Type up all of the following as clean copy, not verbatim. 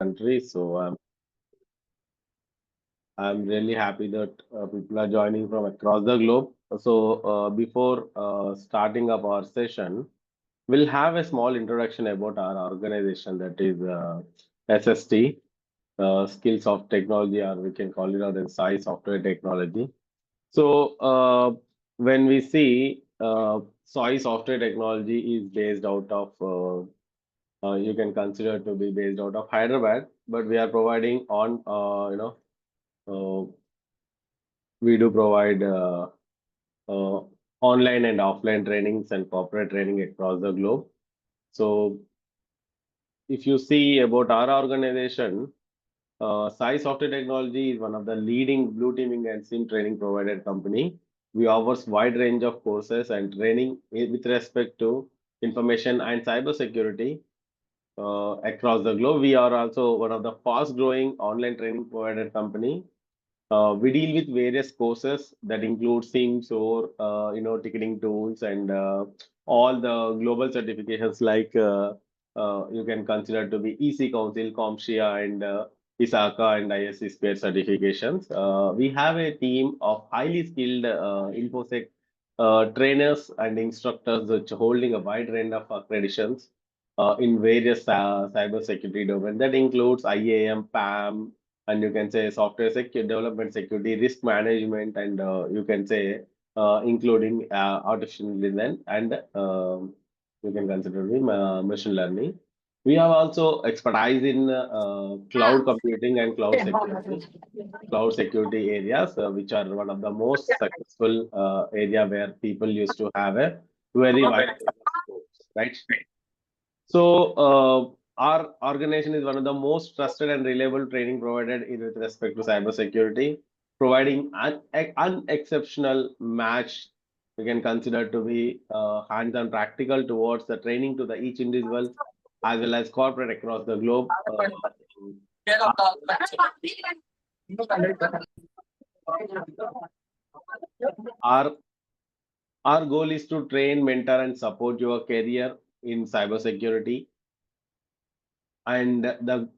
country. So I'm really happy that people are joining from across the globe. So before starting up our session, we'll have a small introduction about our organization, that is SST, Skills of Technology, or we can call it out as SAI Software Technology. So when we see SOI Software Technology is based out of you can consider to be based out of Hyderabad, but we are providing on uh, we do provide uh, online and offline trainings and corporate training across the globe. So if you see about our organization, Sai Software Technology is one of the leading blue teaming and SIM training provider company. We offers wide range of courses and training with respect to information and cybersecurity across the globe. We are also one of the fast growing online training provider company. We deal with various courses that include SIEMs or ticketing tools and all the global certifications like you can consider to be EC Council, CompTIA, and ISACA and ISC Square certifications. We have a team of highly skilled InfoSec trainers and instructors which holding a wide range of accreditations in various cybersecurity domains. That includes IAM, PAM, and you can say software security, development security, risk management, and you can say including artificial intelligence and you can consider machine learning. We have also expertise in cloud computing and cloud security areas, which are one of the most successful area where people used to have a very wide range of scopes, right? So our organization is one of the most trusted and reliable training provided with respect to cybersecurity, providing an unexceptional match we can consider to be hands-on practical towards the training to the each individual as well as corporate across the globe. Our our goal is to train, mentor, and support your career in cybersecurity. And the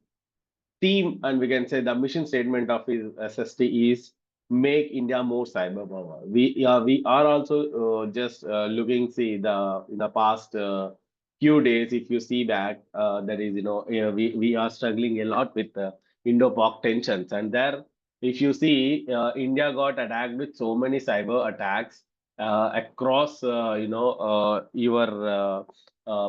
team, and we can say the mission statement of his SST is make India more cyber power. We are also just looking, see the in the past few days, if you see back, there is we are struggling a lot with Indo-Pak tensions, and there if you see India got attacked with so many cyber attacks across your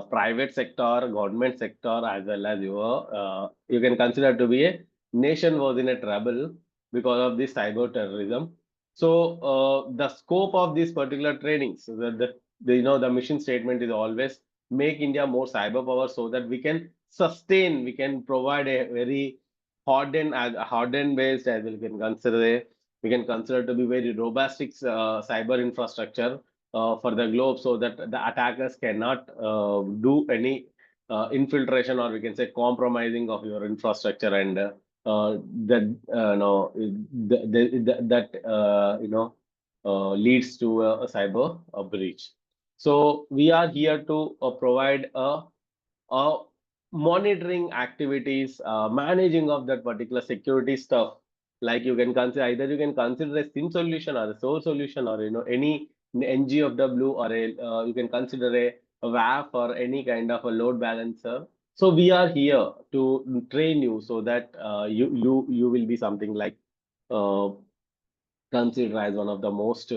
private sector, government sector, as well as your you can consider to be a nation was in a trouble because of this cyber terrorism. So the scope of these particular trainings, the mission statement is always make India more cyber power so that we can sustain, we can provide a very hardened based as we can consider to be very robust cyber infrastructure for the globe so that the attackers cannot do any infiltration or we can say compromising of your infrastructure and that no that leads to a cyber breach. So we are here to provide a monitoring activities, managing of that particular security stuff. Like you can consider either you can consider a SIM solution or a source solution or any NGFW or a you can consider a WAF or any kind of a load balancer. So we are here to train you so that you will be something like uh, considered as one of the most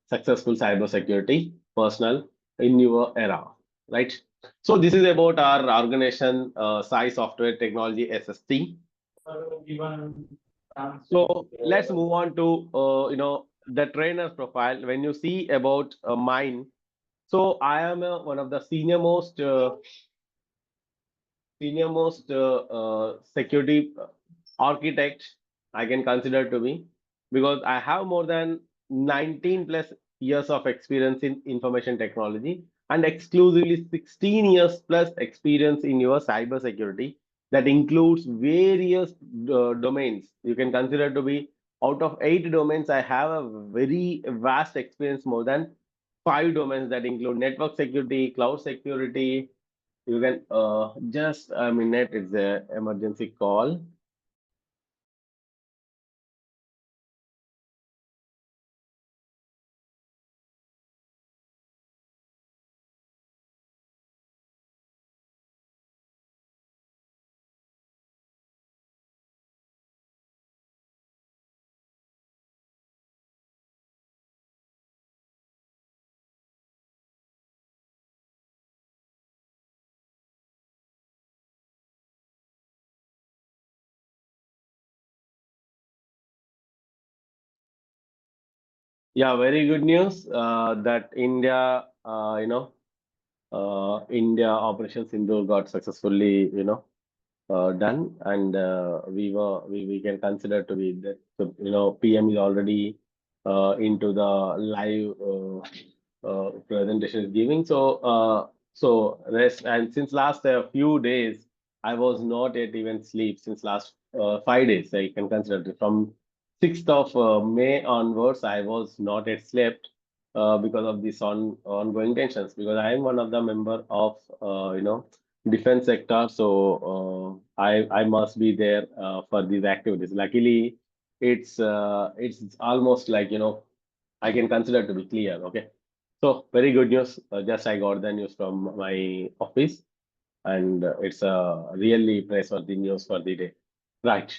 successful cybersecurity personnel in your era, right? So this is about our organization, Sai Software Technology SST. So let's move on to the trainer's profile. When you see about mine, so I am one of the senior most security architect I can consider to be, because I have more than 19 plus years of experience in information technology and exclusively 16 years plus experience in your cyber security. That includes various domains. You can consider to be out of 8 domains, I have a very vast experience, more than 5 domains that include network security, cloud security, You can just a minute. It's a emergency call. Yeah, very good news that India, India Operation Sindoor got successfully, done, and we can consider to be that. So, PM is already into the live presentation is giving. So rest, and since last few days, I was not yet even sleep since last 5 days. I can consider it from 6th of May onwards. I was not yet slept because of this ongoing tensions. Because I am one of the member of defense sector, so I must be there for these activities. Luckily, it's almost like I can consider to be clear. Okay, so very good news. Just I got the news from my office, and it's a really praiseworthy news for the day. Right.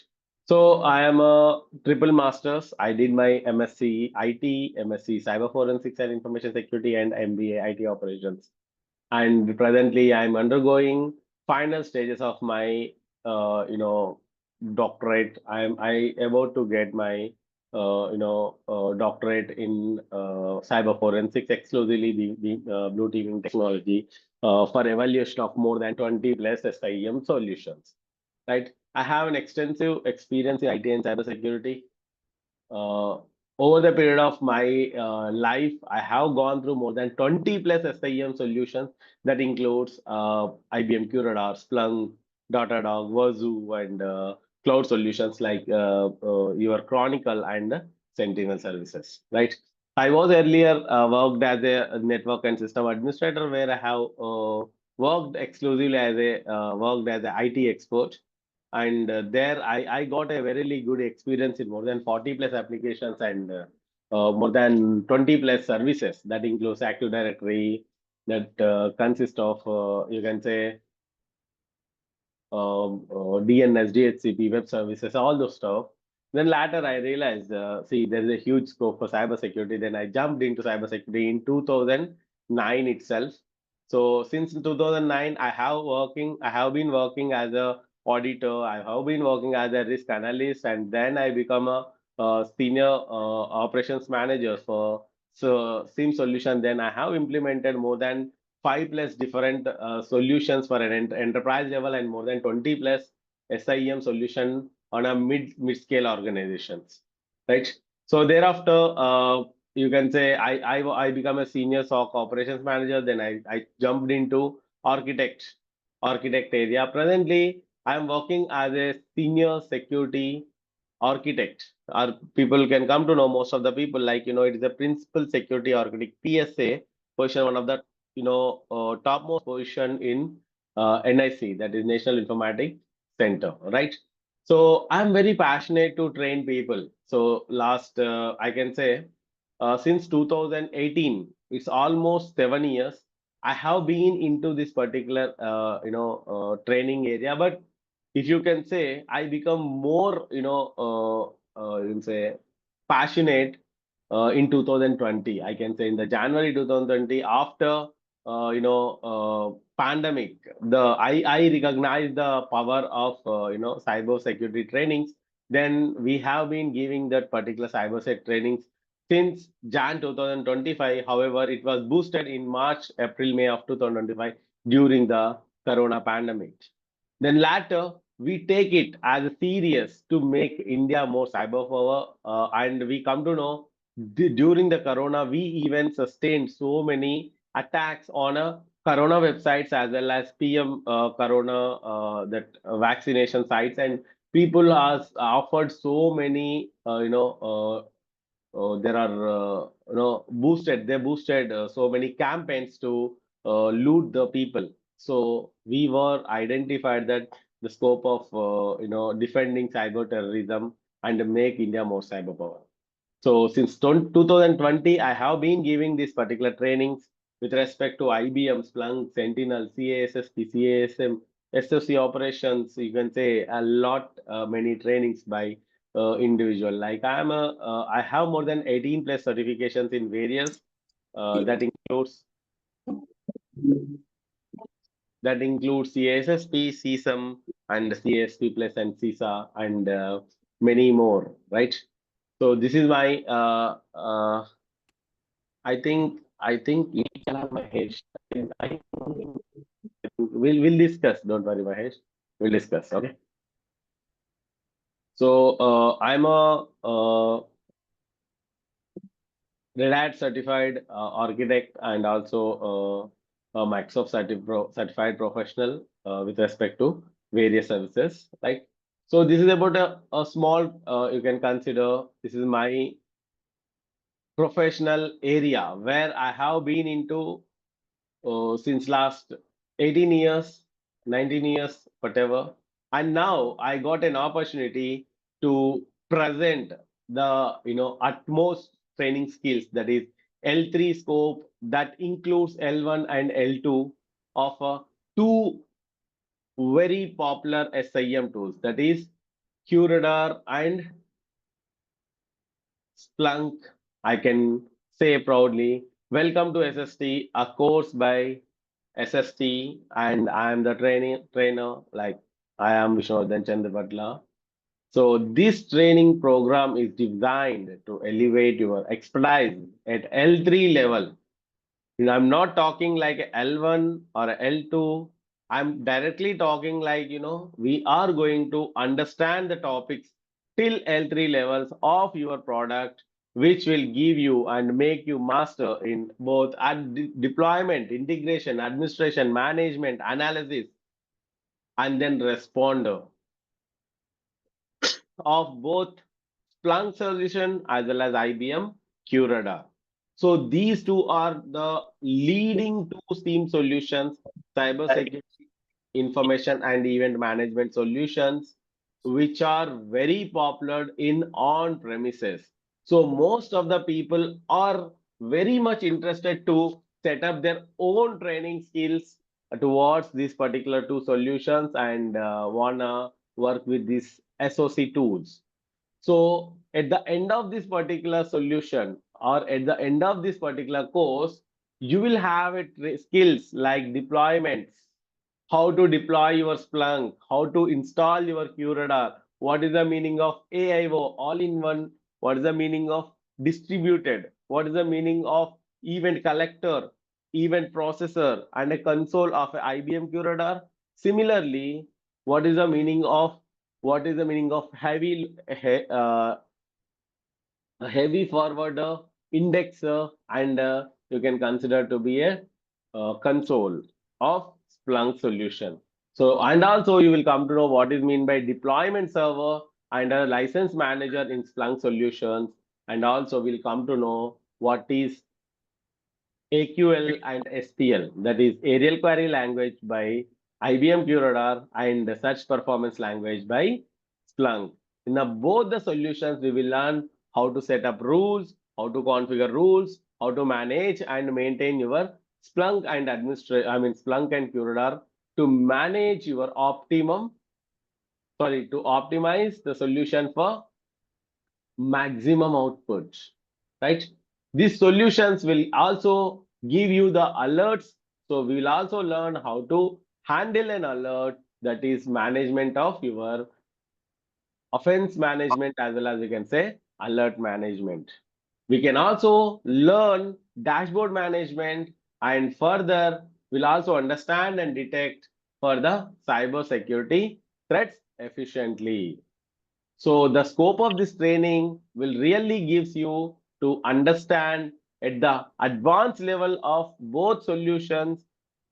So I am a triple masters. I did my MSc IT, MSc Cyber Forensics and Information Security, and MBA IT Operations. And presently, I'm undergoing final stages of my, doctorate. I about to get my, doctorate in cyber forensics, exclusively the blue teaming technology for evaluation of more than 20 plus SIEM solutions. Right. I have an extensive experience in IT and cybersecurity. uh, Over the period of my life, I have gone through more than 20 plus SIEM solutions that includes IBM QRadar, Splunk, Datadog, Wazoo, and cloud solutions like your Chronicle and Sentinel services. Right. I was earlier worked as a network and system administrator, where I have worked exclusively as a worked as an IT expert, and there I got a very good experience in more than 40 plus applications, and more than 20 plus services that includes Active Directory, that consists of you can say DNS, DHCP, web services, all those stuff. Then later I realized, see, there is a huge scope for cybersecurity. Then I jumped into cybersecurity in 2009 itself. So since 2009, I have been working as a auditor. I have been working as a risk analyst, and then I become a, senior operations manager for SIEM solution. Then I have implemented more than 5 plus different solutions for an enterprise level, and more than 20 plus SIEM solution on a mid scale organizations, right? So thereafter, you can say I become a senior SOC operations manager. Then I jumped into architect area. Presently, I am working as a senior security architect. Our people can come to know, most of the people, like it is a principal security architect, PSA position, one of the topmost position in NIC, that is National Informatic Center, right? So I'm very passionate to train people. So last I can say since 2018, it's almost 7 years. I have been into this particular training area, but if you can say, I become more you can say passionate in 2020. I can say in the January 2020, after pandemic, I recognize the power of cyber security trainings. Then we have been giving that particular cyber sec trainings since Jan 2025. However, it was boosted in March, April, May of 2025 during the Corona pandemic. Then later, we take it as serious to make India more cyber power, and we come to know during the Corona, we even sustained so many attacks on a Corona websites, as well as PM Corona that vaccination sites, and people are offered so many there are boosted, they boosted so many campaigns to loot the people. So we were identified that the scope of defending cyber terrorism and make India more cyber power. So since 2020, I have been giving these particular trainings with respect to IBM, Splunk, Sentinel, CASSP, CASM, SOC operations. You can say a lot, many trainings by individual. Like I have more than 18 plus certifications in various that includes CASSP, CSM, and CSP plus and CISA and many more, right? So this is my I think Mahesh. I, we'll discuss. Don't worry, Mahesh. We'll discuss. Okay. So I'm a Red Hat certified architect and also a Microsoft certified professional with respect to various services. Right. So this is about a small. You can consider this is my professional area where I have been into since last 18 years, 19 years, whatever. And now I got an opportunity to present the utmost training skills, that is L3 scope that includes L1 and L2 of two very popular SIEM tools, that is QRadar and Splunk. I can say proudly, welcome to SST, a course by SST, and I am the trainer, like I am Vishnodhan Chandrapatla. So this training program is designed to elevate your expertise at L3 level. I'm not talking like L1 or L2. I'm directly talking like, we are going to understand the topics till L3 levels of your product, which will give you and make you master in both deployment, integration, administration, management, analysis, and then responder of both Splunk solution as well as IBM QRadar. So these two are the leading two SIEM solutions, cybersecurity, information and event management solutions, which are very popular in on premises. So most of the people are very much interested to set up their own training skills towards these particular two solutions and wanna work with these SOC tools. So at the end of this particular solution or at the end of this particular course, you will have skills like deployments, how to deploy your Splunk, how to install your QRadar, what is the meaning of AIO, all-in-one, what is the meaning of distributed, what is the meaning of event collector, event processor, and a console of IBM QRadar. Similarly, what is the meaning of heavy forwarder, indexer, and you can consider to be a console of Splunk solution. So, and also you will come to know what is mean by deployment server and a license manager in Splunk solutions, and also we'll come to know what is AQL and SPL, that is Aerial Query Language by IBM QRadar and Search Performance Language by Splunk. In both the solutions, we will learn how to set up rules, how to configure rules, how to manage and maintain your Splunk and Splunk and QRadar to manage your to optimize the solution for maximum output, right? These solutions will also give you the alerts. So we will also learn how to handle an alert, that is management of your offense management as well as you can say alert management. We can also learn dashboard management and further we'll also understand and detect for the cyber security threats efficiently. So the scope of this training will really gives you to understand at the advanced level of both solutions.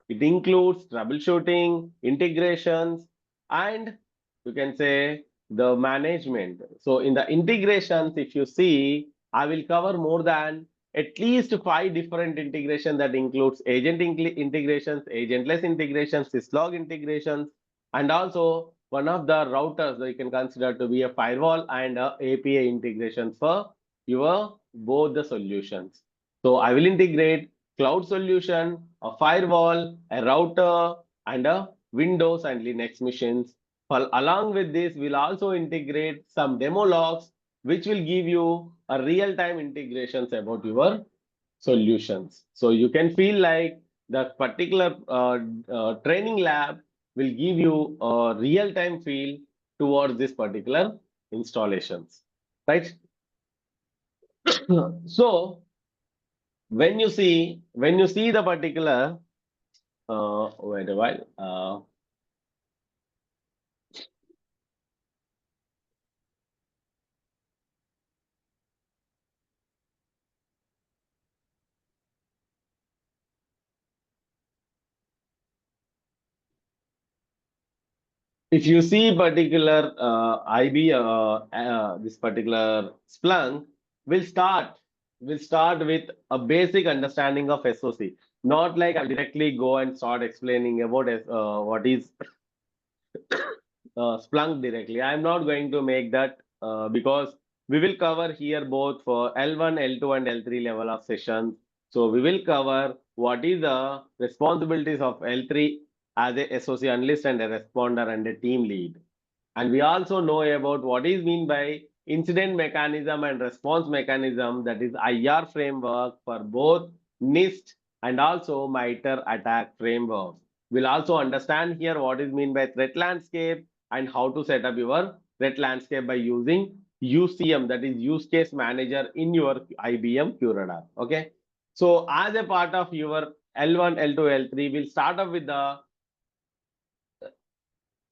It includes troubleshooting, integrations, and you can say the management. So in the integrations, if you see, I will cover more than at least 5 different integrations that includes agent integrations, agentless integrations, syslog integrations, and also one of the routers that you can consider to be a firewall and a API integration for your both the solutions. So I will integrate cloud solution, a firewall, a router, and a Windows and Linux machines. Along with this, we'll also integrate some demo logs, which will give you a real-time integrations about your solutions. So you can feel like the particular training lab will give you a real-time feel towards this particular installations, right? So when you see the particular wait a while. If you see particular this particular Splunk, we'll start with a basic understanding of SOC. Not like I'll directly go and start explaining about what is Splunk directly. I'm not going to make that because we will cover here both for L1, L2, and L3 level of sessions. So we will cover what is the responsibilities of L3 as a SOC analyst and a responder and a team lead. And we also know about what is mean by incident mechanism and response mechanism, that is IR framework for both NIST and also MITRE attack framework. We'll also understand here what is mean by threat landscape and how to set up your threat landscape by using UCM, that is use case manager in your IBM QRadar. Okay. So as a part of your L1, L2, L3, we'll start off with the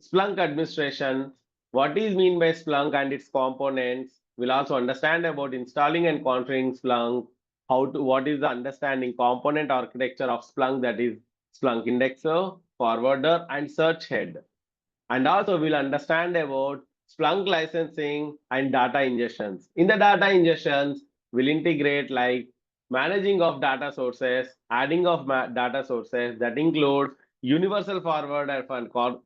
Splunk administration. What is mean by Splunk and its components? We'll also understand about installing and configuring Splunk, what is the understanding component architecture of Splunk, that is Splunk indexer, forwarder, and search head. And also we'll understand about Splunk licensing and data ingestions. In the data ingestions, we'll integrate like managing of data sources, adding of data sources that include universal forwarder for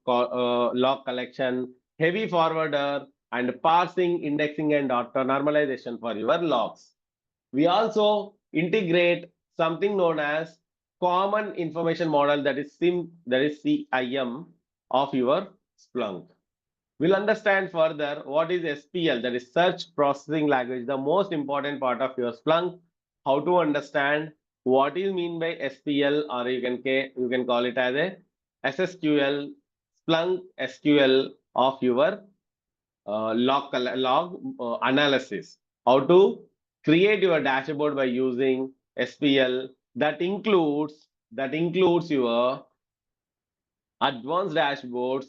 log collection, heavy forwarder, and parsing, indexing, and auto normalization for your logs. We also integrate something known as common information model, that is CIM of your Splunk. We'll understand further what is SPL, that is search processing language, the most important part of your Splunk. How to understand what is mean by SPL, or you can call it as a SSQL, Splunk SQL of your log analysis. How to create your dashboard by using SPL that includes your advanced dashboards,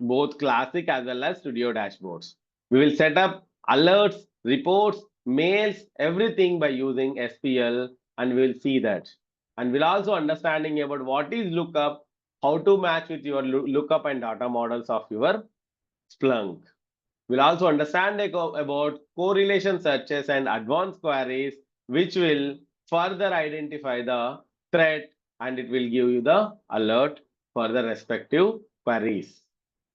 both classic as well as studio dashboards. We will set up alerts, reports, mails, everything by using SPL, and we'll see that. And we'll also understanding about what is lookup, how to match with your lookup and data models of your Splunk. We'll also understand about correlation searches and advanced queries, which will further identify the threat and it will give you the alert for the respective queries,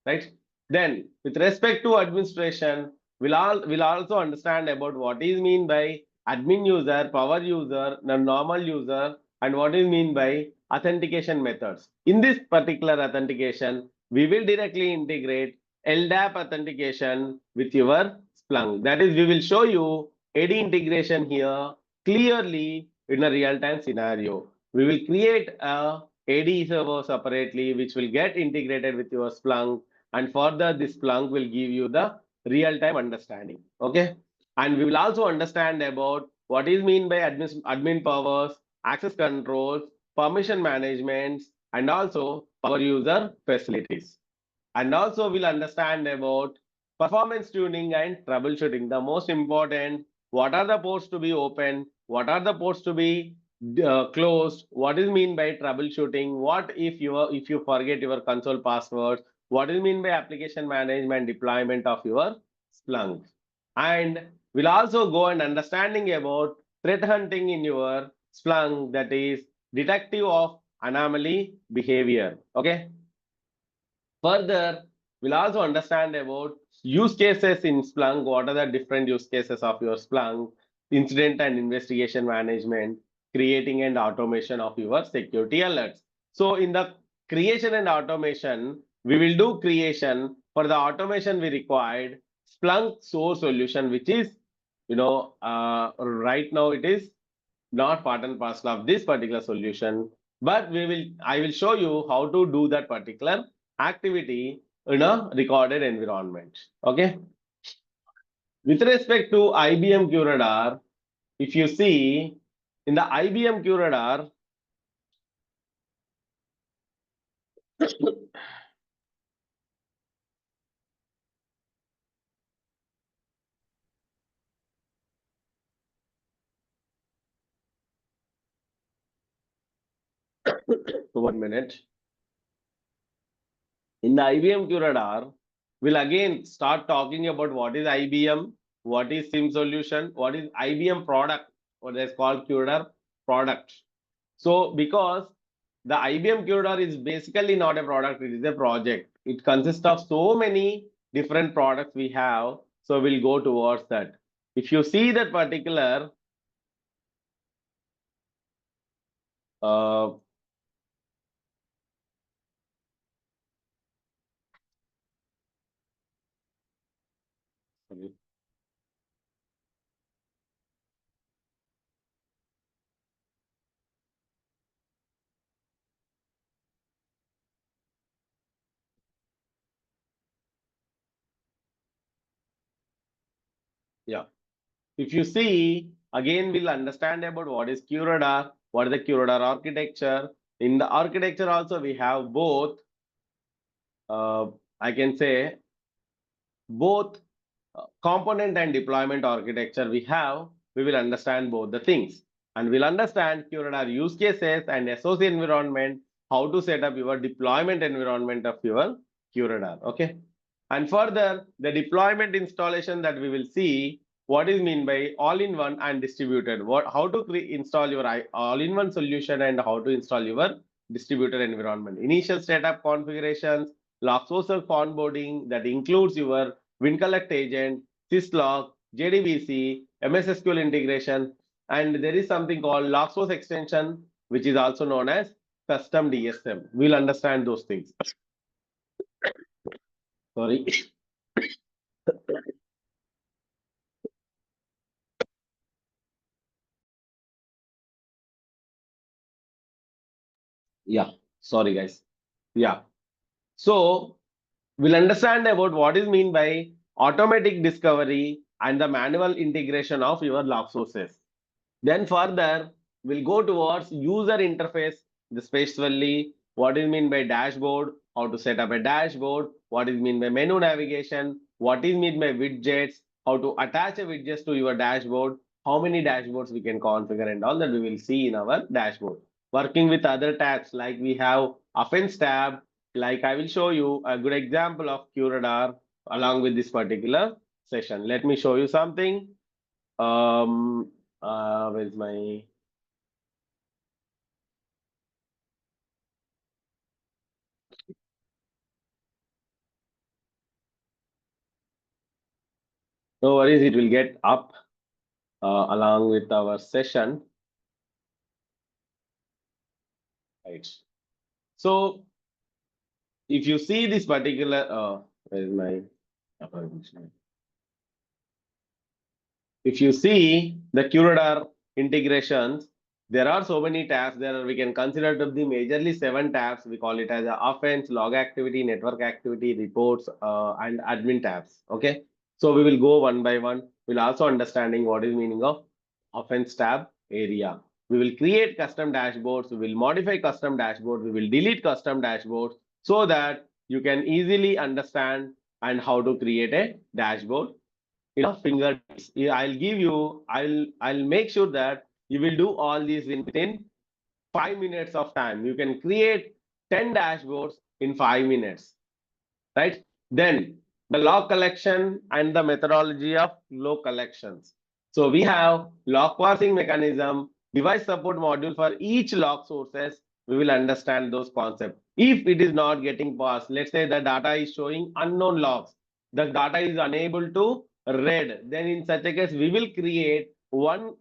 right? Then, with respect to administration, we'll also understand about what is mean by admin user, power user, the normal user, and what is mean by authentication methods. In this particular authentication, we will directly integrate LDAP authentication with your Splunk. That is, we will show you AD integration here clearly in a real-time scenario. We will create a AD server separately, which will get integrated with your Splunk, and further this Splunk will give you the real-time understanding. Okay, and we will also understand about what is mean by admin powers, access controls, permission management, and also power user facilities. And also we'll understand about performance tuning and troubleshooting. The most important, what are the ports to be open, what are the ports to be closed, what is mean by troubleshooting, what if you forget your console password, what is mean by application management deployment of your Splunk. And we'll also go and understanding about threat hunting in your Splunk, that is detective of anomaly behavior. Okay. Further, we'll also understand about use cases in Splunk. What are the different use cases of your Splunk? Incident and investigation management, creating and automation of your security alerts. So in the creation and automation, we will do creation. For the automation, we required Splunk source solution, which is, right now it is not part and parcel of this particular solution, but I will show you how to do that particular activity in a recorded environment. Okay. With respect to IBM QRadar, if you see in the IBM QRadar, one minute. In the IBM QRadar, we'll again start talking about what is IBM, what is SIEM solution, what is IBM product, what is called QRadar product. So because the IBM QRadar is basically not a product, it is a project. It consists of so many different products we have. So we'll go towards that. If you see that particular uh, yeah. If you see, again, we'll understand about what is QRadar, what is the QRadar architecture. In the architecture also, we have both, I can say, both component and deployment architecture we will understand both the things. And we'll understand QRadar use cases and SOC environment, how to set up your deployment environment of your QRadar. Okay. And further, the deployment installation that we will see, what is mean by all-in-one and distributed, how to install your all-in-one solution and how to install your distributed environment. Initial setup configurations, log source of onboarding that includes your WinCollect agent, syslog, JDBC, MS SQL integration, and there is something called log source extension, which is also known as custom DSM. We'll understand those things. Sorry. Yeah, sorry guys. Yeah. So we'll understand about what is mean by automatic discovery and the manual integration of your log sources. Then further, we'll go towards user interface, especially what is mean by dashboard, how to set up a dashboard, what is mean by menu navigation, what is mean by widgets, how to attach a widgets to your dashboard, how many dashboards we can configure and all that we will see in our dashboard. Working with other tabs like we have offense tab, like I will show you a good example of QRadar along with this particular session. Let me show you something. Where's my no worries, it will get up along with our session. Right. So if you see this particular where is my if you see the QRadar integrations, there are so many tabs. We can consider to be majorly 7 tabs. We call it as a offense, log activity, network activity, reports, and admin tabs. Okay. So we will go one by one. We'll also understanding what is meaning of offense tab area. We will create custom dashboards. We will modify custom dashboards. We will delete custom dashboards so that you can easily understand and how to create a dashboard fingertips. I'll make sure that you will do all these within 5 minutes of time. You can create 10 dashboards in 5 minutes, right? Then the log collection and the methodology of log collections. So we have log parsing mechanism, device support module for each log sources. We will understand those concepts. If it is not getting parsed, let's say the data is showing unknown logs, the data is unable to read, then in such a case, we will create one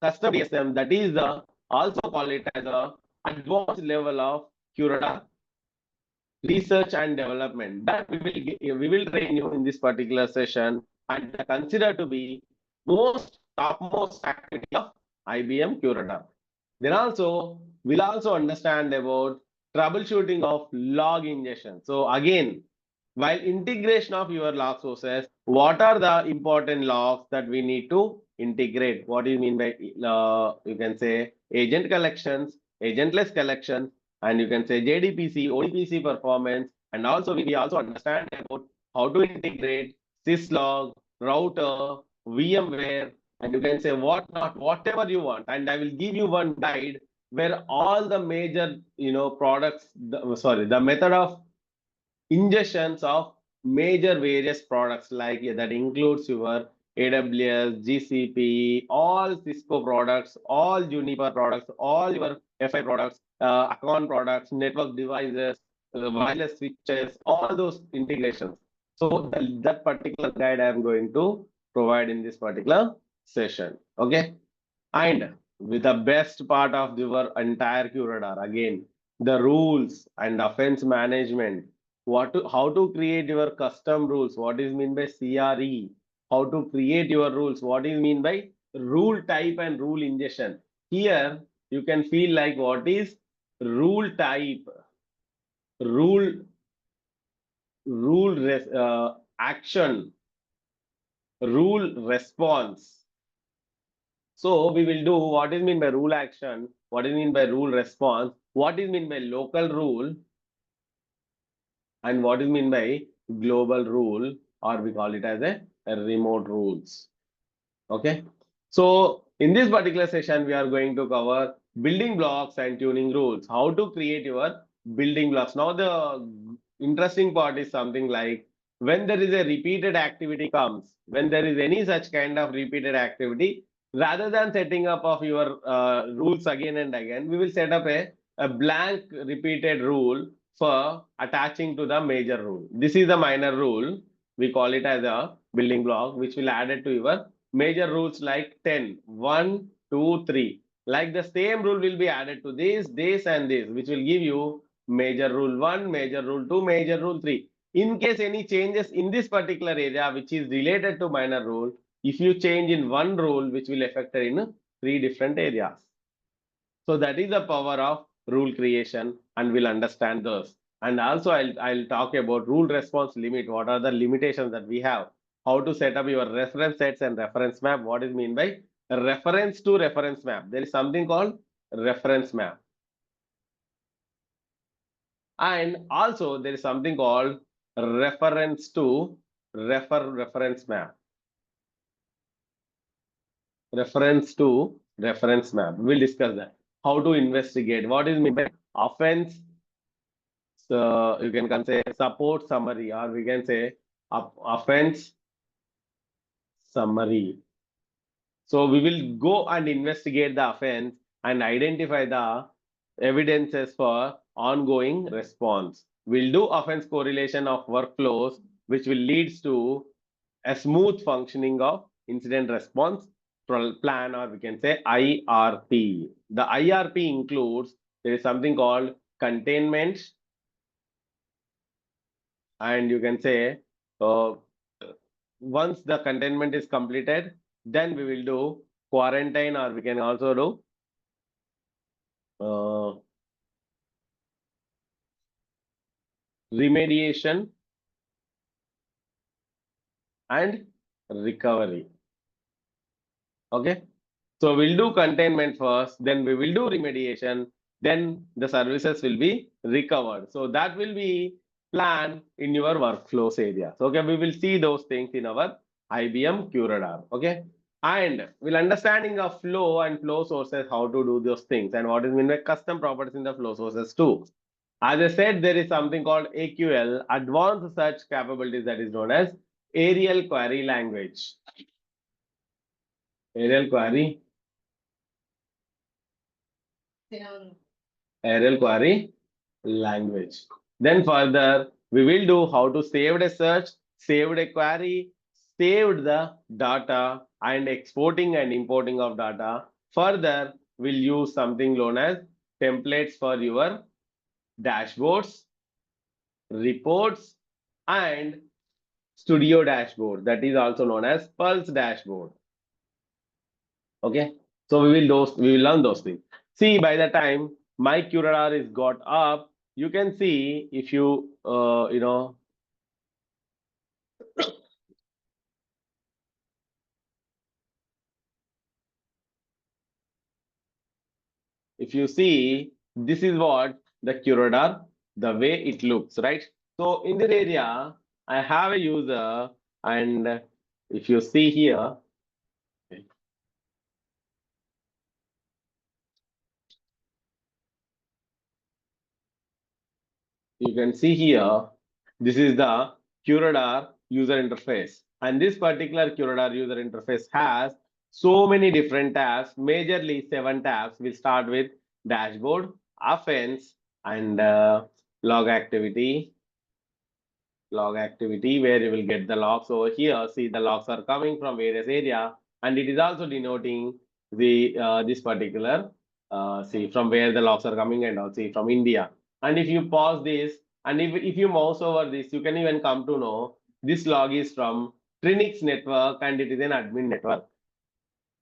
custom DSM that is the also call it as a advanced level of QRadar research and development that we will train you in this particular session and consider to be most topmost activity of IBM QRadar. Then also we'll also understand about troubleshooting of log ingestion. So again, while integration of your log sources, what are the important logs that we need to integrate? What do you mean by you can say agent collections, agentless collections, and you can say JDPC, ODPC performance, and also we also understand about how to integrate syslog, router, VMware, and you can say whatnot, whatever you want. And I will give you one guide where all the major products, the method of ingestions of major various products like that includes your AWS, GCP, all Cisco products, all Juniper products, all your FI products, Account products, network devices, wireless switches, all those integrations. So that particular guide I am going to provide in this particular session. Okay. And with the best part of your entire QRadar, again, the rules and offense management, how to create your custom rules, what is mean by CRE, how to create your rules, what is mean by rule type and rule ingestion. Here you can feel like what is rule type, rule action, rule response. So we will do what is mean by rule action, what is mean by rule response, what is mean by local rule, and what is mean by global rule, or we call it as a remote rules. Okay. So in this particular session, we are going to cover building blocks and tuning rules, how to create your building blocks. Now the interesting part is something like when there is a repeated activity comes, when there is any such kind of repeated activity, rather than setting up of your rules again and again, we will set up a blank repeated rule for attaching to the major rule. This is the minor rule. We call it as a building block, which will add it to your major rules like 10, 1, 2, 3. Like the same rule will be added to this, and this, which will give you major rule 1, major rule 2, major rule 3. In case any changes in this particular area, which is related to minor rule, if you change in one rule, which will affect in 3 different areas. So that is the power of rule creation, and we'll understand those. And also I'll talk about rule response limit. What are the limitations that we have? How to set up your reference sets and reference map. What is mean by reference to reference map? There is something called reference map. And also there is something called reference to reference map. Reference to reference map. We'll discuss that. How to investigate. What is mean by offense? So you can say support summary, or we can say offense summary. So we will go and investigate the offense and identify the evidences for ongoing response. We'll do offense correlation of workflows, which will lead to a smooth functioning of incident response plan, or we can say IRP. The IRP includes, there is something called containment, and you can say once the containment is completed, then we will do quarantine, or we can also do remediation and recovery. Okay, so we'll do containment first, then we will do remediation, then the services will be recovered. So that will be planned in your workflows areas. Okay, we will see those things in our IBM QRadar. Okay, and we'll understanding of flow and flow sources, how to do those things, and what is mean by custom properties in the flow sources too. As I said, there is something called AQL, advanced search capabilities, that is known as aerial query language. Aerial query. Aerial query language. Then further, we will do how to save a search, saved a query, saved the data, and exporting and importing of data. Further, we'll use something known as templates for your dashboards, reports, and studio dashboard. That is also known as Pulse dashboard. Okay, so we will learn those things. See, by the time my QRadar is got up, you can see if you if you see, this is what the QRadar, the way it looks, right? So in this area, I have a user, and if you see here, you can see here, this is the QRadar user interface. And this particular QRadar user interface has so many different tabs, majorly 7 tabs. We'll start with dashboard, offense, and log activity, where you will get the logs over here. See, the logs are coming from various area, and it is also denoting the this particular see from where the logs are coming, and also from India. And if you pause this, and if you mouse over this, you can even come to know this log is from Trinix network, and it is an admin network.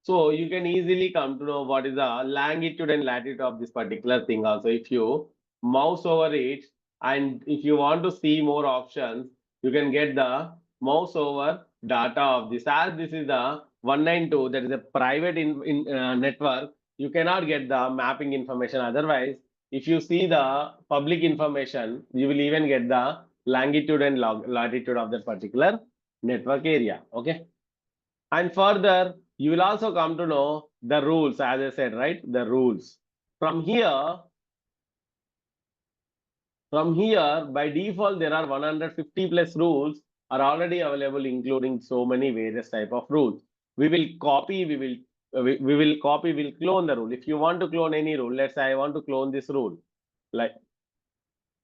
So you can easily come to know what is the longitude and latitude of this particular thing also. If you mouse over it, and if you want to see more options, you can get the mouse over data of this. As this is the 192, that is a private network, you cannot get the mapping information. Otherwise, if you see the public information, you will even get the longitude and latitude of that particular network area. Okay. And further, you will also come to know the rules, as I said, right? The rules. From here, by default, there are 150 plus rules are already available, including so many various type of rules. We will copy, we'll clone the rule. If you want to clone any rule, let's say I want to clone this rule. Like,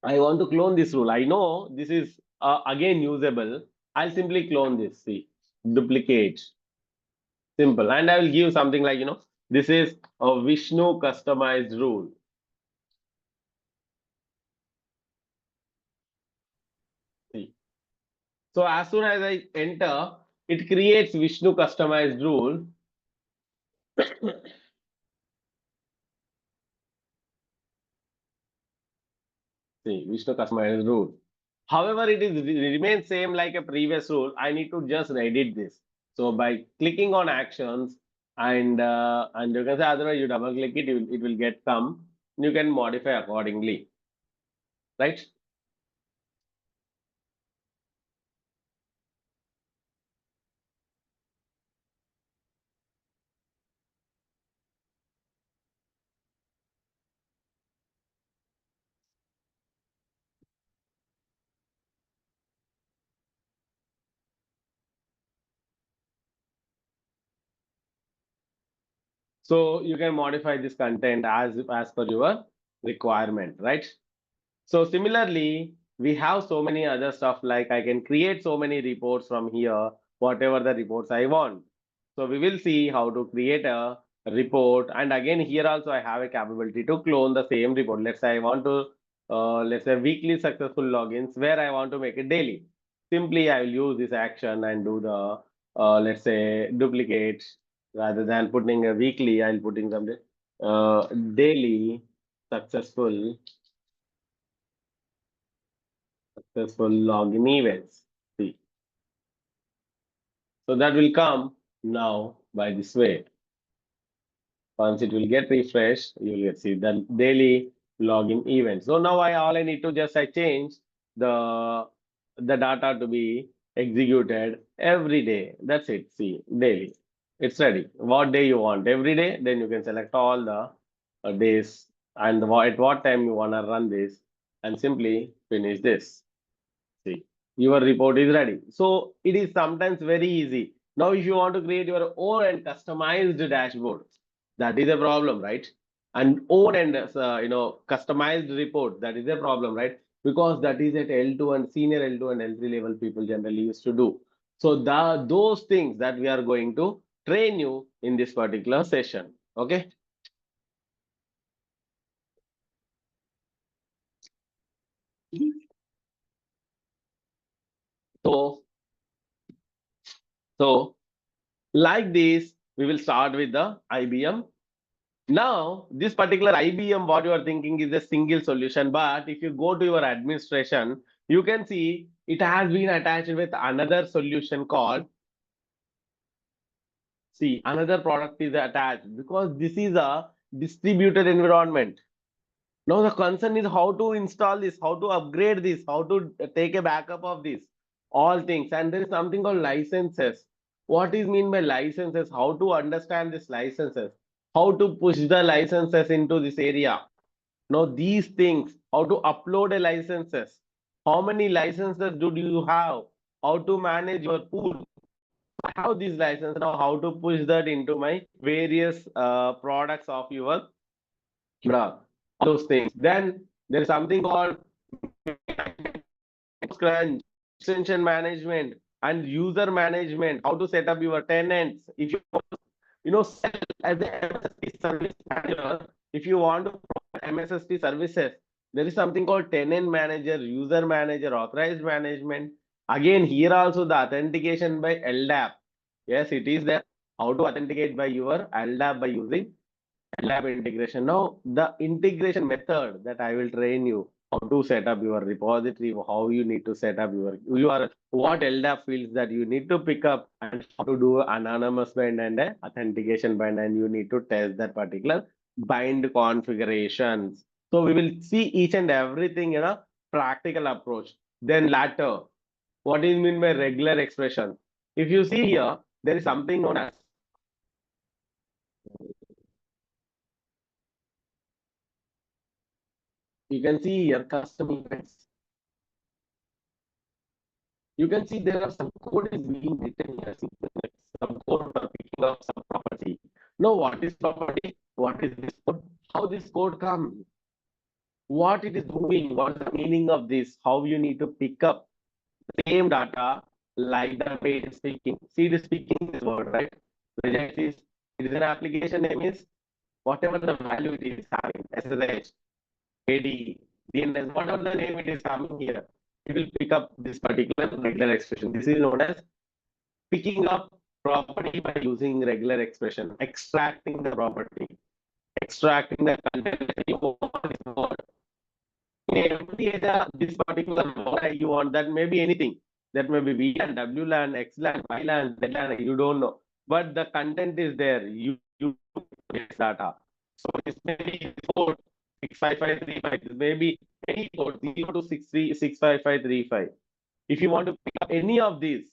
I want to clone this rule. I know this is again usable. I'll simply clone this, see, duplicate. Simple. And I will give something like, this is a Vishnu customized rule. See. So as soon as I enter, it creates Vishnu customized rule. See, Vishnu customized rule. However, it remains same like a previous rule. I need to just edit this. So by clicking on actions, and you can say otherwise you double click it, it will get some. You can modify accordingly, right? So you can modify this content as per your requirement, right? So similarly, we have so many other stuff, like I can create so many reports from here, whatever the reports I want. So we will see how to create a report. And again, here also I have a capability to clone the same report. Let's say I want to, let's say weekly successful logins, where I want to make it daily. Simply, I will use this action and do the, let's say, duplicate. Rather than putting a weekly, I'll putting some daily successful login events. See, so that will come now by this way. Once it will get refreshed, you will get see the daily login event. So now all I need to just I change the data to be executed every day. That's it. See, daily. It's ready. What day you want every day, then you can select all the days and at what time you want to run this, and simply finish this. See, your report is ready. So it is sometimes very easy. Now, if you want to create your own and customized dashboard, that is a problem, right? And own and customized report, that is a problem, right? Because that is at L2 and senior L2 and L3 level people generally used to do. So those things that we are going to train you in this particular session. Okay. So, so like this, we will start with the IBM. Now, this particular IBM, what you are thinking is a single solution, but if you go to your administration, you can see it has been attached with another solution called, see, another product is attached because this is a distributed environment. Now the concern is how to install this, how to upgrade this, how to take a backup of this, all things. And there is something called licenses. What is mean by licenses? How to understand these licenses? How to push the licenses into this area? Now these things, how to upload a licenses? How many licenses do you have? How to manage your pool? I have these licenses now. How to push that into my various products of your those things. Then there is something called crunch, extension management, and user management. How to set up your tenants. If sell as a MSSP service manager, if you want to provide MSSP services, there is something called tenant manager, user manager, authorized management. Again, here also the authentication by LDAP. Yes, it is there. How to authenticate by your LDAP by using lab integration. Now, the integration method that I will train you how to set up your repository, how you need to set up your what LDAP fields that you need to pick up, and how to do anonymous bind and authentication bind, and you need to test that particular bind configurations. So we will see each and everything in a practical approach. Then latter, what is mean by regular expression? If you see here, there is something known as, you can see here custom events. You can see there are some code is being written here. Some code for picking up some property. Now, what is property? What is this code? How this code comes? What it is doing? What is the meaning of this? How you need to pick up the same data like the way it is speaking. See, it is speaking this word, right? Reject this. It is an application name is whatever the value it is having. SSH, AD, DNS, whatever the name it is coming here, it will pick up this particular regular expression. This is known as picking up property by using regular expression, extracting the property, extracting the content that you want. In every area, this particular mode you want, that may be anything. That may be VLAN, WLAN, XLAN, YLAN, ZLAN, you don't know. But the content is there. You get data. So this may be code 65535. This may be any code 0 to 65535. If you want to pick up any of these,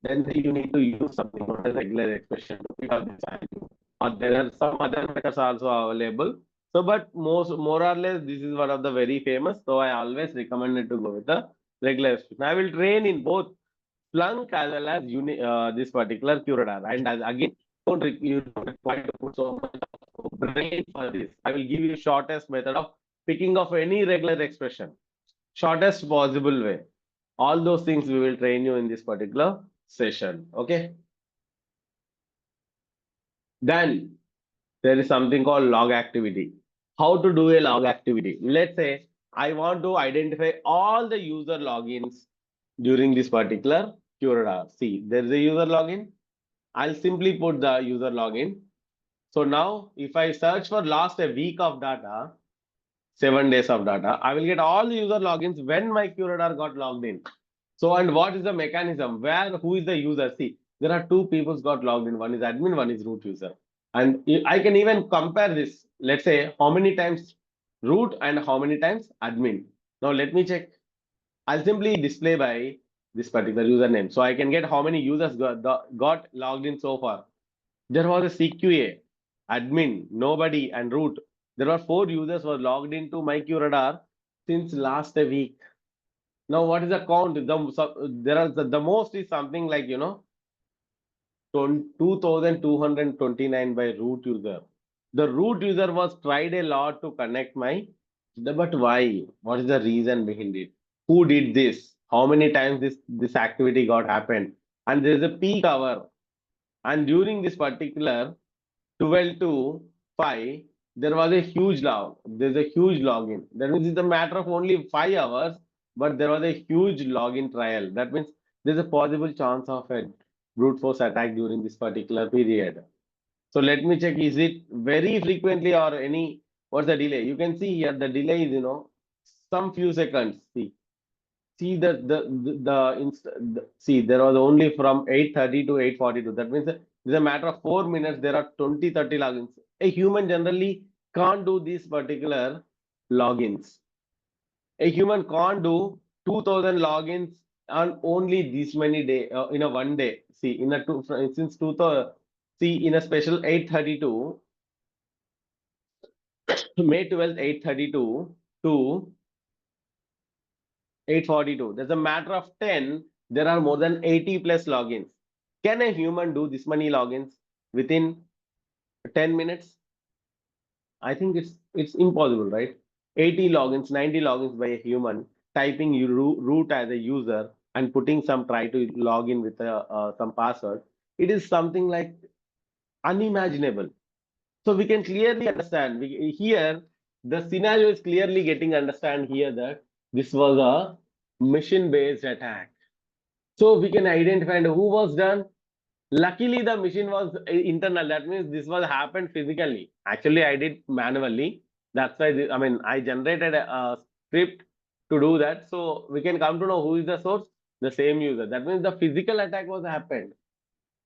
then you need to use something called a regular expression to pick up this value. Or there are some other methods also available. So, but more or less, this is one of the very famous. So I always recommend to go with the regular expression. I will train in both Splunk as well as this particular QRadar. And again, you don't require to put so much of brain for this. I will give you shortest method of picking of any regular expression, shortest possible way. All those things we will train you in this particular session. Okay. Then there is something called log activity. How to do a log activity? Let's say I want to identify all the user logins during this particular QRadar. See, there is a user login. I'll simply put the user login. So now if I search for last a week of data, 7 days of data, I will get all the user logins when my QRadar got logged in. So, and what is the mechanism? Who is the user? See, there are two people got logged in. One is admin, one is root user. And I can even compare this. Let's say how many times root and how many times admin. Now let me check. I'll simply display by this particular username. So I can get how many users got logged in so far. There was a CQA, admin, nobody, and root. There were 4 users were logged into my QRadar since last a week. Now, what is the count? The most is something like, 2229 by root user. The root user was tried a lot to connect my, but why? What is the reason behind it? Who did this? How many times this activity got happened? And there is a peak hour. And during this particular 12 to 5, there was a huge log. There's a huge login. That means it's a matter of only 5 hours, but there was a huge login trial. That means there's a possible chance of a brute force attack during this particular period. So let me check, is it very frequently or any, what's the delay? You can see here the delay is, some few seconds. See see there was only from 8:30 to 8:42. That means it's a matter of 4 minutes. There are 20-30 logins. A human generally can't do these particular logins. A human can't do 2,000 logins on only this many day in a one day. See in a two since 2000. See in a special 8:32 May 12th 8:32 to 8:42. There's a matter of 10. There are more than 80 plus logins. Can a human do this many logins within 10 minutes? I think it's impossible, right? 80 logins, 90 logins by a human, typing you root as a user and putting some try to log in with some password. It is something like unimaginable. So we can clearly understand here the scenario is clearly getting understand here that this was a mission based attack. So we can identify who was done. Luckily, the machine was internal. That means this was happened physically. Actually, I did manually. That's why I mean I generated a script to do that. So we can come to know who is the source, the same user. That means the physical attack was happened.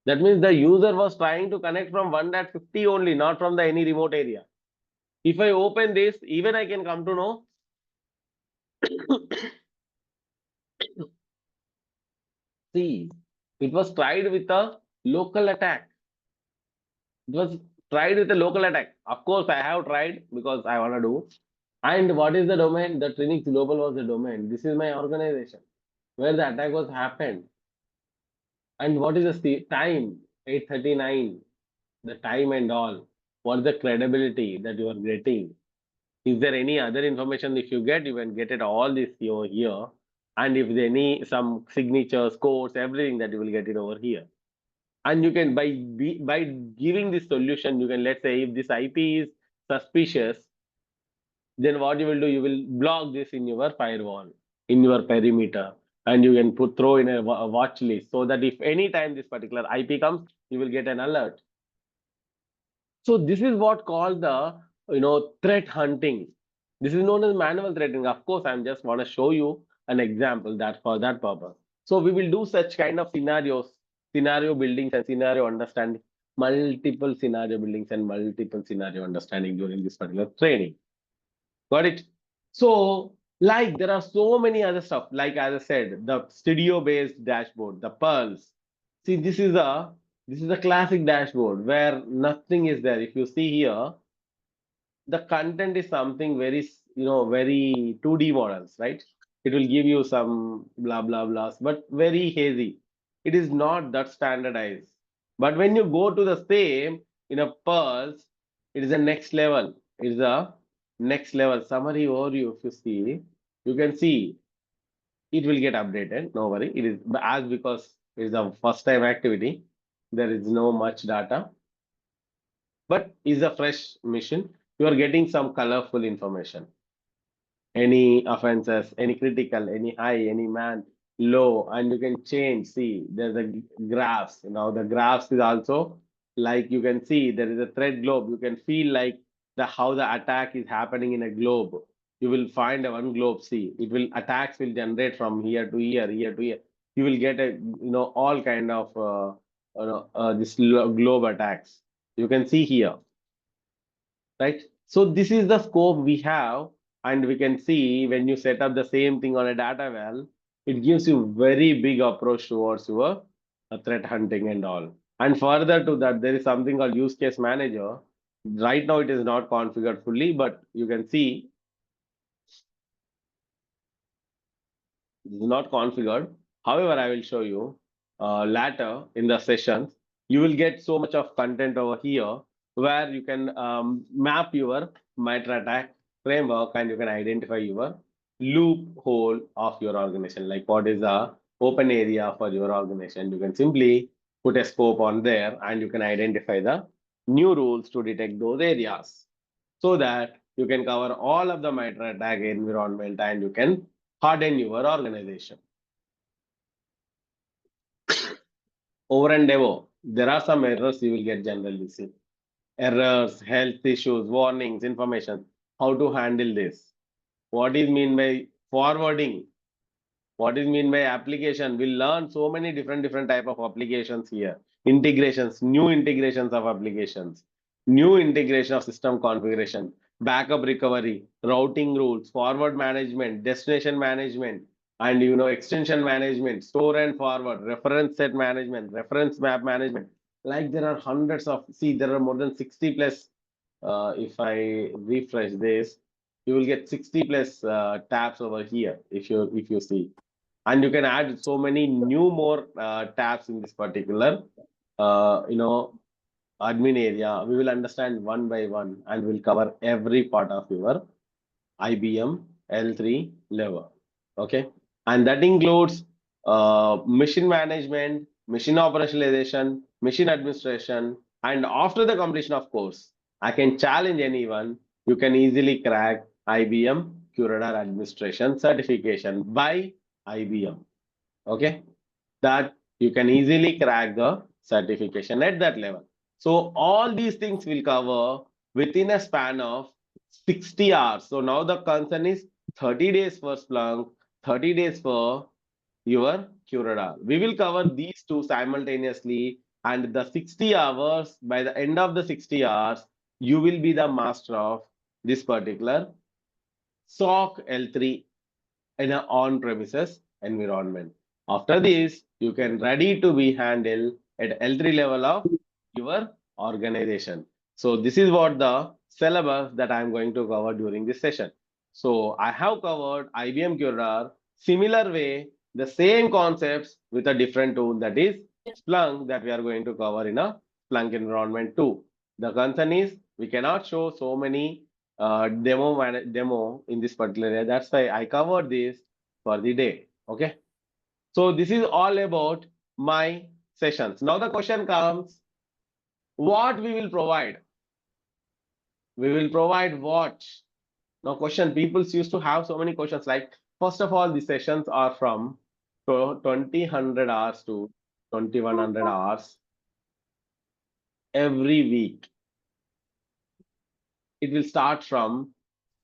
That means the user was trying to connect from 1.50 only, not from the any remote area. If I open this, even I can come to know. See, it was tried with a local attack. It was tried with a local attack. Of course, I have tried because I want to do. And what is the domain? The Trinix Global was the domain. This is my organization where the attack was happened. And what is the time? 8:39. The time and all. What is the credibility that you are getting? Is there any other information if you get, you can get it all this over here. And if there any some signatures, codes, everything that you will get it over here. And you can by giving this solution, you can, let's say if this IP is suspicious, then what you will do, you will block this in your firewall, in your perimeter, and you can throw in a watch list so that if any time this particular IP comes, you will get an alert. So this is what called the threat hunting. This is known as manual threatening. Of course, I'm just want to show you an example that for that purpose. So we will do such kind of scenarios, scenario buildings and scenario understanding, multiple scenario buildings and multiple scenario understanding during this particular training. Got it? So, like there are so many other stuff. Like as I said, the studio-based dashboard, the pearls. See, this is a classic dashboard where nothing is there. If you see here, the content is something very, very 2D models, right? It will give you some blah blah blahs, but very hazy. It is not that standardized. But when you go to the same in a pearls, it is a next level. It is a next level summary overview. If you see, you can see it will get updated. No worry. It is as because it is a first time activity. There is no much data, but is a fresh mission. You are getting some colorful information. Any offenses, any critical, any high, any man, low, and you can change. See, there's a graphs. Now the graphs is also like you can see there is a thread globe. You can feel like the how the attack is happening in a globe. You will find a one globe. See, it will attacks will generate from here to here, here to here. You will get a all kind of this globe attacks. You can see here, right? So this is the scope we have, and we can see when you set up the same thing on a data well, it gives you very big approach towards your threat hunting and all. And further to that, there is something called use case manager. Right now, it is not configured fully, but you can see it is not configured. However, I will show you later in the sessions. you will get so much of content over here where you can map your MITRE ATT&CK framework and you can identify your loophole of your organization, like what is the open area for your organization. You can simply put a scope on there and you can identify the new rules to detect those areas so that you can cover all of the MITRE ATT&CK environment and you can harden your organization. Over and above, there are some errors you will get generally seen. Errors, health issues, warnings, information. How to handle this? What is mean by forwarding? What is mean by application? We'll learn so many different type of applications here. Integrations, new integrations of applications, new integration of system configuration, backup recovery, routing rules, forward management, destination management, and extension management, store and forward, reference set management, reference map management. Like there are hundreds of, see, there are more than 60 plus. If I refresh this, you will get 60 plus tabs over here if you see, and you can add so many more tabs in this particular admin area. We will understand one by one and we'll cover every part of your IBM L3 level. Okay, and that includes machine management, machine operationalization, machine administration, and after the completion of course, I can challenge anyone. You can easily crack IBM QRadar administration certification by IBM. Okay, that you can easily crack the certification at that level. So all these things will cover within a span of 60 hours. So now the concern is 30 days for Splunk, 30 days for your QRadar. We will cover these two simultaneously, and the 60 hours, by the end of the 60 hours, you will be the master of this particular SOC L3 in an on-premises environment. After this, you can ready to be handled at L3 level of your organization. So this is what the syllabus that I'm going to cover during this session. So I have covered IBM QRadar, similar way, the same concepts with a different tool, that is Splunk, that we are going to cover in a Splunk environment too. The concern is we cannot show so many demo in this particular area. That's why I covered this for the day. Okay. So this is all about my sessions. Now the question comes, what we will provide? We will provide what? Now question, people used to have so many questions like, first of all, the sessions are from 2000 hours to 2100 hours every week. It will start from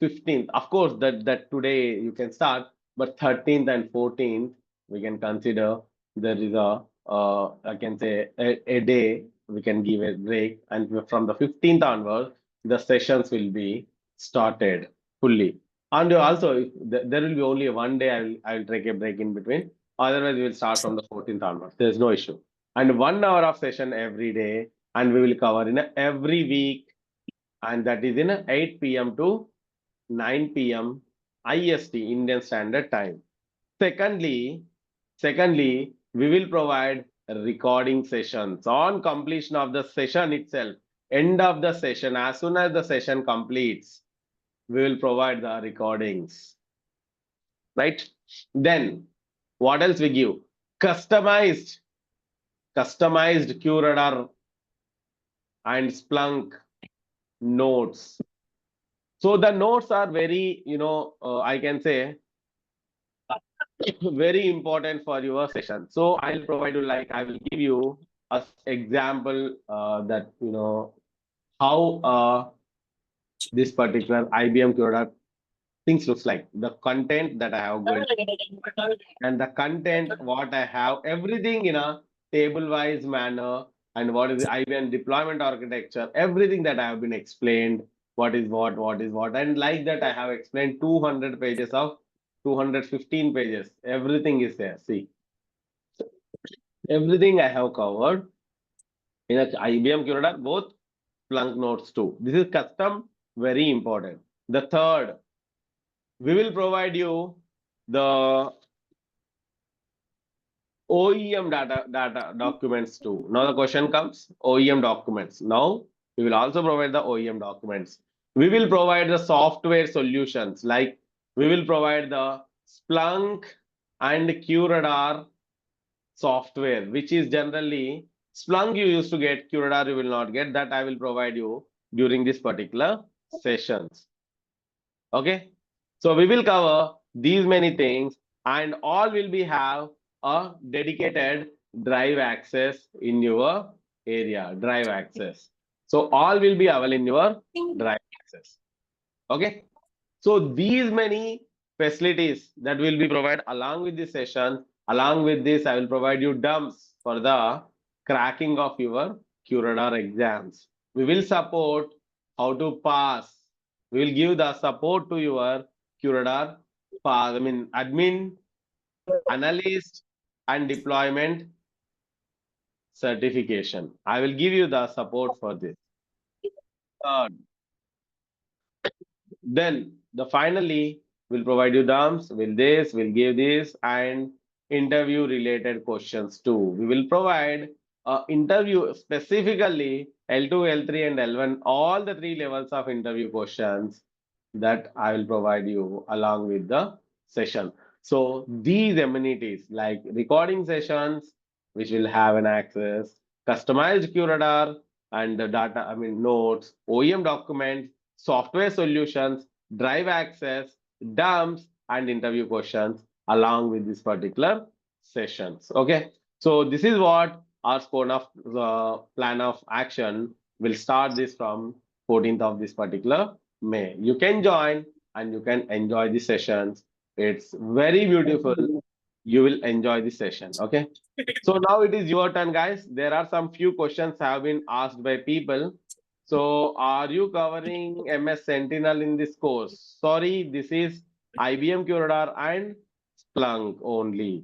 15th. Of course, that today you can start, but 13th and 14th, we can consider there is a, I can say a day, we can give a break. And from the 15th onwards, the sessions will be started fully. And also, there will be only one day, I will take a break in between. Otherwise, we will start from the 14th onwards. There's no issue. And 1 hour of session every day, and we will cover in every week, and that is in 8 p.m. to 9 p.m. IST, Indian Standard Time. Secondly, we will provide recording sessions on completion of the session itself. End of the session, as soon as the session completes, we will provide the recordings. Right? Then, what else we give? Customized QRadar and Splunk notes. So the notes are very, I can say, very important for your session. So I'll provide you, like, I will give you an example that, how this particular IBM QRadar things looks like. The content that I have going, and the content what I have, everything in a table-wise manner, and what is the IBM deployment architecture, everything that I have been explained, what is what is what, and like that I have explained 200 pages of 215 pages. Everything is there. See, everything I have covered in a IBM QRadar, both Splunk notes too. This is custom, very important. The third, we will provide you the OEM data documents too. Now the question comes OEM documents. Now we will also provide the OEM documents. We will provide the software solutions like we will provide the Splunk and QRadar software, which is generally Splunk you used to get, QRadar you will not get. That I will provide you during this particular sessions. Okay, so we will cover these many things, and all will be have a dedicated drive access in your area. Drive access. So all will be available in your drive access. Okay. So these many facilities that will be provided along with this session. Along with this, I will provide you dumps for the cracking of your QRadar exams. We will support how to pass. We will give the support to your QRadar pass. I mean, admin, analyst, and deployment certification. I will give you the support for this. Then the finally will provide you dumps, will give this and interview related questions too. We will provide interview specifically L2, L3 and L1, all the three levels of interview questions that I will provide you along with the session. So these amenities like recording sessions, which will have an access, customized QRadar and the data, I mean notes, OEM documents, software solutions, drive access, dumps, and interview questions along with this particular sessions. Okay, so this is what our plan of action will start this from 14th of this particular May. You can join and you can enjoy the sessions. It's very beautiful. You will enjoy the session. Okay. So now it is your turn, guys. There are some few questions have been asked by people. So are you covering MS Sentinel in this course? Sorry, this is IBM QRadar and Splunk only.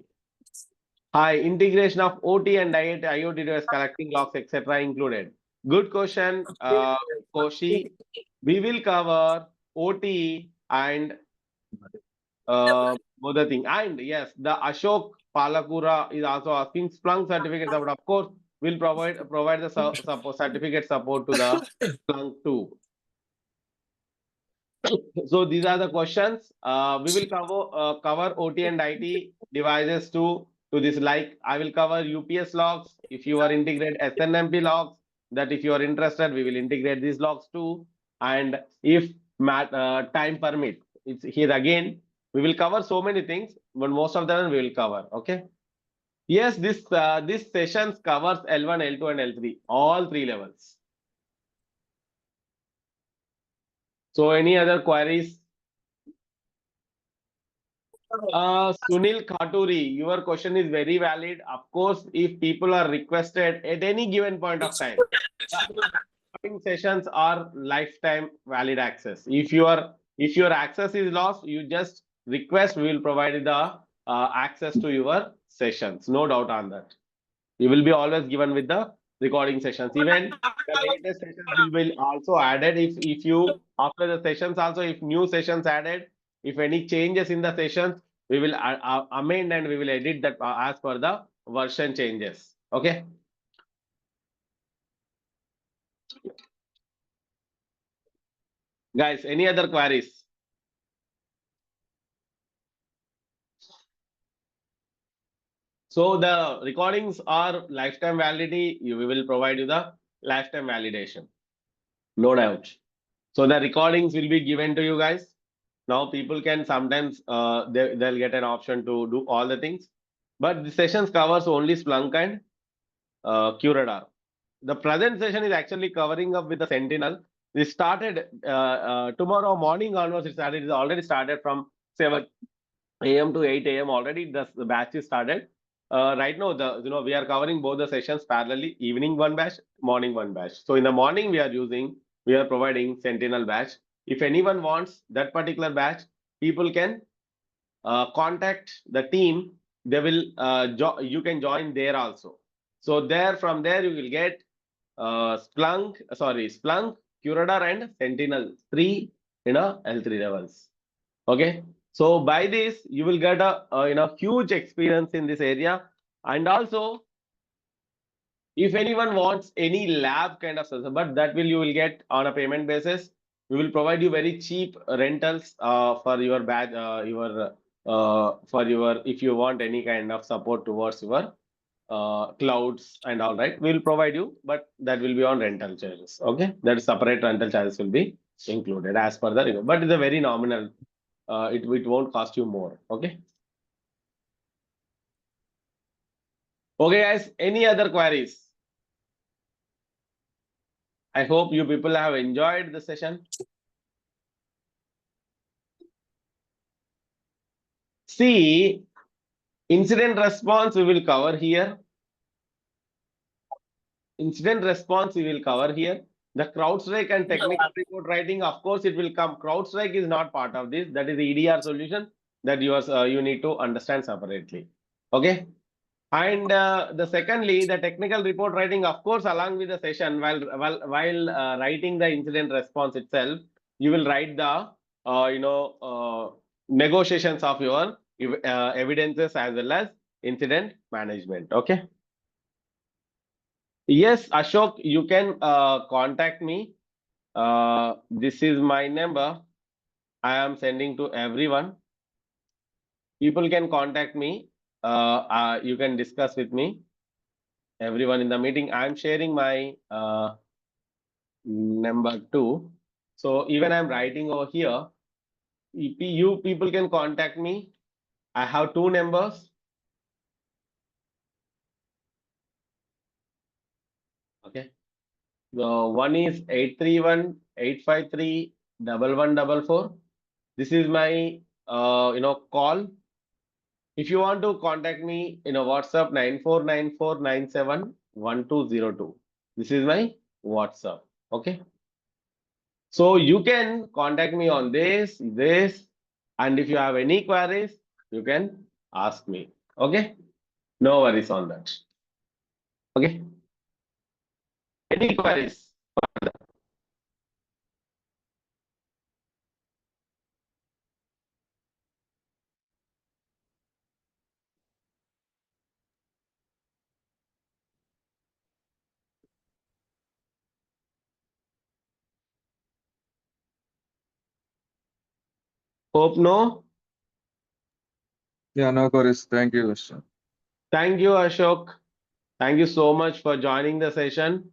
Hi, integration of OT and IoT device collecting logs, etc. included. Good question, Koshi. We will cover OT and both the thing. And yes, the Ashok Palakura is also asking Splunk certificate support. Of course, we'll provide the certificate support to the Splunk too. So these are the questions. We will cover OT and IT devices to this. Like I will cover UPS logs. If you are integrated SNMP logs, that if you are interested, we will integrate these logs too. And if time permit, it's here again. We will cover so many things, but most of them we will cover. Okay. Yes, this sessions covers L1, L2, and L3, all three levels. So any other queries? Sunil Khaturi, your question is very valid. Of course, if people are requested at any given point of time, sessions are lifetime valid access. If your access is lost, you just request, we will provide the access to your sessions. No doubt on that. You will be always given with the recording sessions. Even the latest sessions will also added. If you after the sessions also, if new sessions added, if any changes in the sessions, we will amend and we will edit that as per the version changes. Okay. Guys, any other queries? So the recordings are lifetime validity. We will provide you the lifetime validation. No doubt. So the recordings will be given to you guys. Now people can sometimes they'll get an option to do all the things, but the sessions covers only Splunk and QRadar. The present session is actually covering up with the Sentinel. We started tomorrow morning onwards. It started. It's already started from 7 a.m. to 8 a.m. already. The batch is started. Right now, we are covering both the sessions parallelly. Evening one batch, morning one batch. So in the morning we are providing Sentinel batch. If anyone wants that particular batch, people can contact the team. They will you can join there also. So from there you will get Splunk, QRadar and Sentinel 3 L3 levels. Okay. So by this you will get a huge experience in this area. And also, if anyone wants any lab kind of service, but that you will get on a payment basis. We will provide you very cheap rentals for your badge, if you want any kind of support towards your clouds and all, right. We'll provide you, but that will be on rental charges. Okay, that separate rental charges will be included as per the, but it's a very nominal. It won't cost you more. Okay. Okay, guys. Any other queries? I hope you people have enjoyed the session. See, incident response we will cover here. Incident response we will cover here. The CrowdStrike and technical report writing, of course, it will come. CrowdStrike is not part of this. That is the EDR solution that you need to understand separately. Okay. And the secondly, the technical report writing, of course, along with the session, while writing the incident response itself, you will write the negotiations of your evidences as well as incident management. Okay. Yes, Ashok, you can contact me. This is my number. I am sending to everyone. People can contact me. You can discuss with me. Everyone in the meeting. I am sharing my number too. So even I'm writing over here. You people can contact me. I have two numbers. Okay. So one is 831-853-1144. This is my call. If you want to contact me in a WhatsApp, 9494971202. This is my WhatsApp. Okay. So you can contact me on this, and if you have any queries, you can ask me. Okay. No worries on that. Okay. Any queries? Hope no. Yeah, no worries. Thank you, Vishnu. Thank you, Ashok. Thank you so much for joining the session.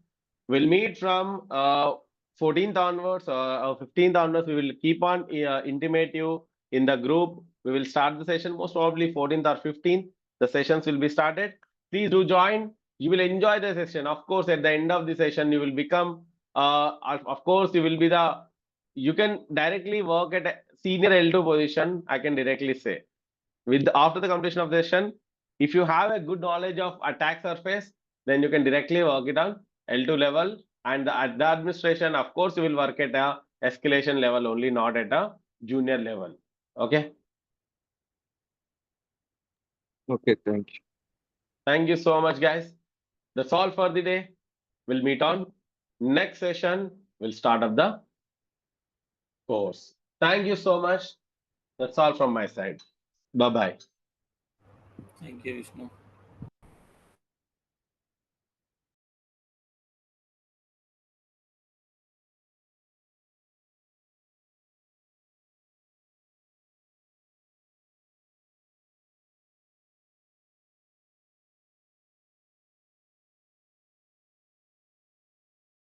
We'll meet from 14th onwards or 15th onwards. We will keep on intimate you in the group. We will start the session most probably 14th or 15th. The sessions will be started. Please do join. You will enjoy the session. Of course, at the end of the session, you will become, of course, you will be you can directly work at a senior L2 position. I can directly say. After the completion of the session, if you have a good knowledge of attack surface, then you can directly work it on L2 level. And at the administration, of course, you will work at a escalation level only, not at a junior level. Okay. Okay, thank you. Thank you so much, guys. That's all for the day. We'll meet on next session. We'll start up the course. Thank you so much. That's all from my side. Bye-bye. Thank you, Vishnu.